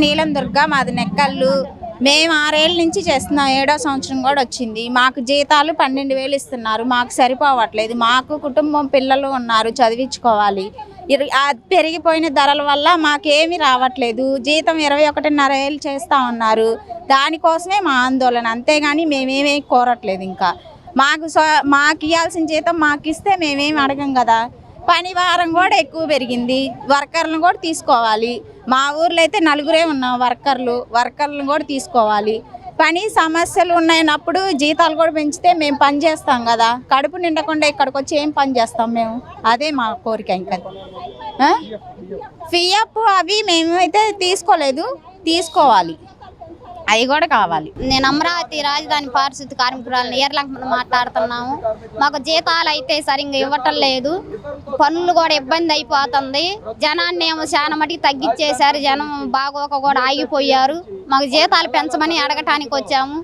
నీలం దుర్గ, మాది నెక్కల్లు. మేము 6 ఏళ్ళ నుంచి చేస్తున్నాం, 7వ సంవత్సరం కూడా వచ్చింది. మాకు జీతాలు 12,000 ఇస్తున్నారు, మాకు సరిపోవట్లేదు. మాకు కుటుంబం, పిల్లలు ఉన్నారు, చదివించుకోవాలి. పెరిగిపోయిన ధరల వల్ల మాకేమీ రావట్లేదు. జీతం 21,500 చేస్తూ ఉన్నారు. దానికోసమే మా ఆందోళన, అంతేగాని మేమేమీ కోరట్లేదు. ఇంకా మాకు ఇవ్వాల్సిన జీతం మాకు ఇస్తే మేమేమి అడగం కదా. పని భారం కూడా ఎక్కువ పెరిగింది, వర్కర్లను కూడా తీసుకోవాలి. మా ఊర్లో అయితే 4 ఉన్నాం వర్కర్లను కూడా తీసుకోవాలి. పని సమస్యలు ఉన్నప్పుడు జీతాలు కూడా పెంచితే మేము పని చేస్తాం కదా. కడుపు నిండకుండా ఇక్కడికి వచ్చి ఏం పని చేస్తాం మేము? అదే మా కోరిక. ఇంకా పిఎఫ్ అవి మేమైతే తీసుకోలేదు, తీసుకోవాలి, అవి కూడా కావాలి. నేను అమరావతి రాజధాని పారిశుద్ధ కార్మికురాలను ఏర్లంకను మాట్లాడుతున్నాము. మాకు జీతాలు అయితే సరిగ్గా ఇవ్వటం లేదు, పనులు కూడా ఇబ్బంది అయిపోతుంది. జనాన్ని ఏమో చాలా మటుకు తగ్గించేశారు, జనం బాగోక కూడా ఆగిపోయారు. మాకు జీతాలు పెంచమని అడగటానికి వచ్చాము.